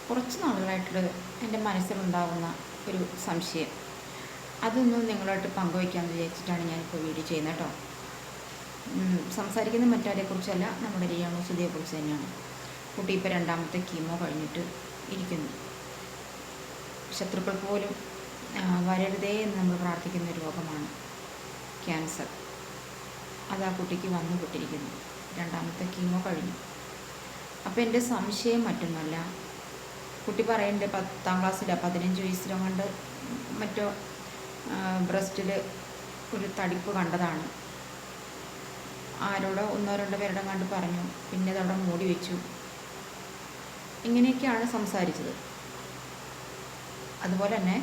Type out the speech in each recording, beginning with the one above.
കുറച്ച് നാളുകളായിട്ട് എൻ്റെ മനസ്സിലുണ്ടാകുന്ന ഒരു സംശയം. അതൊന്നും നിങ്ങളുമായിട്ട് പങ്കുവയ്ക്കാമെന്ന് വിചാരിച്ചിട്ടാണ് ഞാനിപ്പോൾ വീഡിയോ ചെയ്യുന്നത് കേട്ടോ. സംസാരിക്കുന്ന മറ്റാരെക്കുറിച്ചല്ല, നമ്മുടെ രേണു സുധിയെക്കുറിച്ച് തന്നെയാണ്. കുട്ടി ഇപ്പോൾ 2ാമത്തെ കീമോ കഴിഞ്ഞിട്ട് ഇരിക്കുന്നു. ശത്രുക്കൾ പോലും വരരുതേ എന്ന് നമ്മൾ പ്രാർത്ഥിക്കുന്ന ഒരു രോഗമാണ് ക്യാൻസർ. അത് ആ കുട്ടിക്ക് വന്നുപെട്ടിരിക്കുന്നു. 2ാമത്തെ കീമോ കഴിഞ്ഞു. അപ്പോൾ എൻ്റെ സംശയം മറ്റൊന്നുമല്ല, കുട്ടി പറയുന്നുണ്ട് 10ാം ക്ലാസ്സിലോ 15 വയസ്സിലോ കൊണ്ട് മറ്റോ ബ്രസ്റ്റിൽ ഒരു തടിപ്പ് കണ്ടതാണ്. ആരോടോ 1-2 പേരുടെ കണ്ട് പറഞ്ഞു, പിന്നെ അതവിടെ മൂടി വെച്ചു. ഇങ്ങനെയൊക്കെയാണ് സംസാരിച്ചത്. അതുപോലെ തന്നെ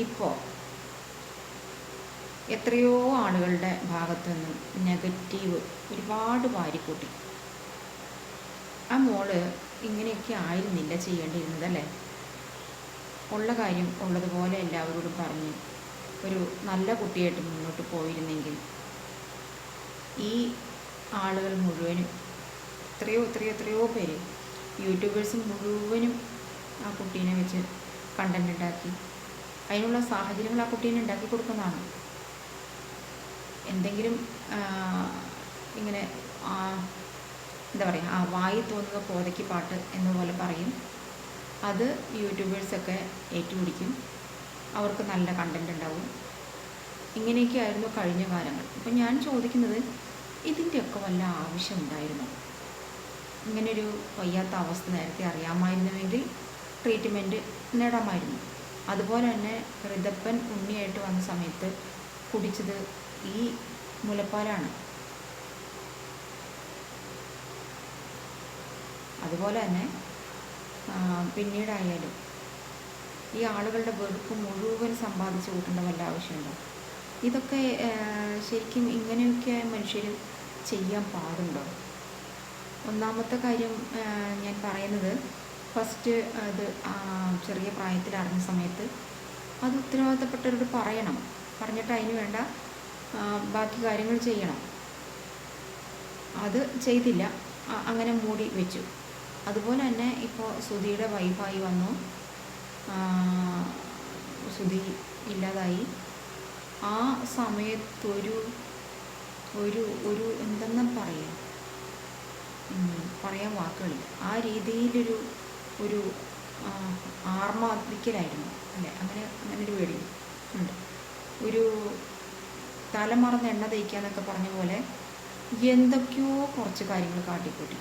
ഇപ്പോൾ എത്രയോ ആളുകളുടെ ഭാഗത്തു നിന്നും നെഗറ്റീവ് ഒരുപാട് വാരിക്കൂട്ടി. ആ മോള് ഇങ്ങനെയൊക്കെ ആയിരുന്നില്ല ചെയ്യേണ്ടിയിരുന്നത് അല്ലേ. ഉള്ള കാര്യം ഉള്ളതുപോലെ എല്ലാവരോടും പറഞ്ഞ് ഒരു നല്ല കുട്ടിയായിട്ട് മുന്നോട്ട് പോയിരുന്നെങ്കിൽ ഈ ആളുകൾ മുഴുവനും എത്രയോ പേര് യൂട്യൂബേഴ്സ് മുഴുവനും ആ കുട്ടീനെ വെച്ച് കണ്ടന്റ് ഉണ്ടാക്കി അതിനുള്ള സാഹചര്യങ്ങൾ ആ കുട്ടീനെ ഉണ്ടാക്കി കൊടുക്കുന്നതാണ്. എന്തെങ്കിലും ഇങ്ങനെ എന്താ പറയുക, ആ വായി തോന്നുന്ന കോതയ്ക്ക് പാട്ട് എന്നപോലെ പറയും. അത് യൂട്യൂബേഴ്സൊക്കെ ഏറ്റുപിടിക്കും. അവർക്ക് നല്ല കണ്ടന്റ് ഉണ്ടാവും. ഇങ്ങനെയൊക്കെ ആയിരുന്നു കഴിഞ്ഞ കാലങ്ങൾ. അപ്പം ഞാൻ ചോദിക്കുന്നത്, ഇതിൻ്റെയൊക്കെ വല്ല ആവശ്യമുണ്ടായിരുന്നോ? ഇങ്ങനൊരു വയ്യാത്ത അവസ്ഥ നേരത്തെ അറിയാമായിരുന്നുവെങ്കിൽ ട്രീറ്റ്മെൻറ്റ് നേടാമായിരുന്നു. അതുപോലെ തന്നെ ഋതപ്പൻ ഉണ്ണിയായിട്ട് വന്ന സമയത്ത് കുടിച്ചത് ഈ മുലപ്പാലാണ്. അതുപോലെ തന്നെ പിന്നീടായാലും ഈ ആളുകളുടെ വെറുപ്പ് മുഴുവൻ സമ്പാദിച്ചു കൂട്ടേണ്ട വല്ല ആവശ്യമുണ്ടോ? ഇതൊക്കെ ശരിക്കും ഇങ്ങനെയൊക്കെ മനുഷ്യർ ചെയ്യാൻ പാടുണ്ടോ? ഒന്നാമത്തെ കാര്യം ഞാൻ പറയുന്നത്, ഫസ്റ്റ് അത് ചെറിയ പ്രായത്തിൽ അറിഞ്ഞ സമയത്ത് അത് ഉത്തരവാദിത്തപ്പെട്ടവരോട് പറയണം. പറഞ്ഞിട്ട് അതിന് വേണ്ട ബാക്കി കാര്യങ്ങൾ ചെയ്യണം. അത് ചെയ്തില്ല, അങ്ങനെ മൂടി വെച്ചു. അതുപോലെ തന്നെ ഇപ്പോൾ സുധിയുടെ വൈഫായി വന്നു, സുധി ഇല്ലാതായി. ആ സമയത്തൊരു ഒരു ഒരു എന്തെന്നാ പറയാൻ വാക്കുകളില്ല. ആ രീതിയിലൊരു ഒരു ആർമാദിക്കലായിരുന്നു അല്ലേ, അങ്ങനൊരു വേടി ഉണ്ട്. ഒരു തലമറന്ന് എണ്ണ തേക്കുക എന്നൊക്കെ പറഞ്ഞ പോലെ എന്തൊക്കെയോ കുറച്ച് കാര്യങ്ങൾ കാട്ടിക്കൂട്ടി.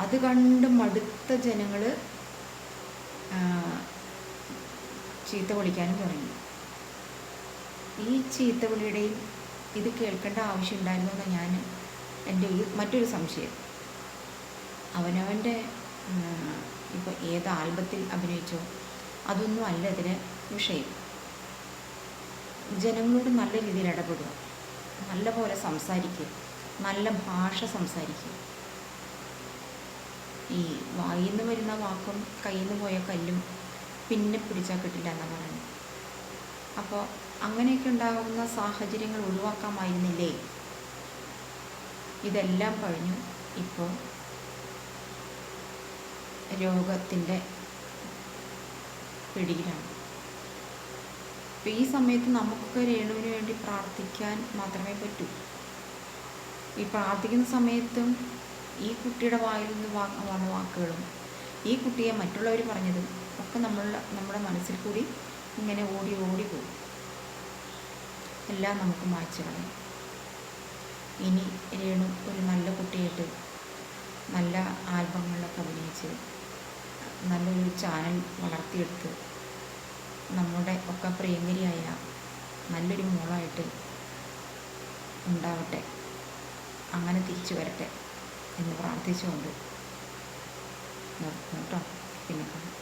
അത് കണ്ട് മടുത്ത ജനങ്ങൾ ചീത്ത വിളിക്കാനും തുടങ്ങി. ഈ ചീത്ത വിളിയുടെയും ഇത് കേൾക്കേണ്ട ആവശ്യം ഉണ്ടായിരുന്നു എന്ന് ഞാൻ എൻ്റെ മറ്റൊരു സംശയം. അവനവൻ്റെ ഇപ്പോൾ ഏത് ആൽബത്തിൽ അഭിനയിച്ചോ അതൊന്നും അല്ല ഇതിന് വിഷയം. ജനങ്ങളോട് നല്ല രീതിയിൽ ഇടപെടുക, നല്ല പോലെ സംസാരിക്കുക, നല്ല ഭാഷ സംസാരിക്കുക. ഈ വായിൽ നിന്ന് വരുന്ന വാക്കും കയ്യിൽ നിന്ന് പോയ കല്ലും പിന്നെ പിടിച്ചാൽ കിട്ടില്ല എന്നാണ് പറയുന്നത്. അപ്പോൾ അങ്ങനെയൊക്കെ ഉണ്ടാകുന്ന സാഹചര്യങ്ങൾ ഒഴിവാക്കാമായിരുന്നില്ലേ? ഇതെല്ലാം കഴിഞ്ഞു. ഇപ്പോൾ രോഗത്തിൻ്റെ പിടിയിലാണ്. അപ്പോൾ ഈ സമയത്ത് നമുക്കൊക്കെ രേണുവിന് വേണ്ടി പ്രാർത്ഥിക്കാൻ മാത്രമേ പറ്റൂ. ഈ പ്രാർത്ഥിക്കുന്ന സമയത്തും ഈ കുട്ടിയുടെ വായിൽ നിന്ന് വന്ന വാക്കുകളും ഈ കുട്ടിയെ മറ്റുള്ളവർ പറഞ്ഞതും ഒക്കെ നമ്മുടെ മനസ്സിൽ കൂടി ഇങ്ങനെ ഓടി പോകും. എല്ലാം നമുക്ക് മായ്ച്ചു കളയാം. ഇനി രേണു ഒരു നല്ല കുട്ടിയായിട്ട് നല്ല ആൽബങ്ങളിലൊക്കെ അഭിനയിച്ച് നല്ലൊരു ചാനൽ വളർത്തിയെടുത്ത് നമ്മുടെ ഒക്കെ പ്രിയങ്കരിയായ നല്ലൊരു മോളായിട്ട് ഉണ്ടാവട്ടെ, അങ്ങനെ തിരിച്ചു വരട്ടെ എന്ന് പ്രാർത്ഥിച്ചുകൊണ്ട് നിർത്തുന്നു കേട്ടോ. പിന്നെ കാണാം.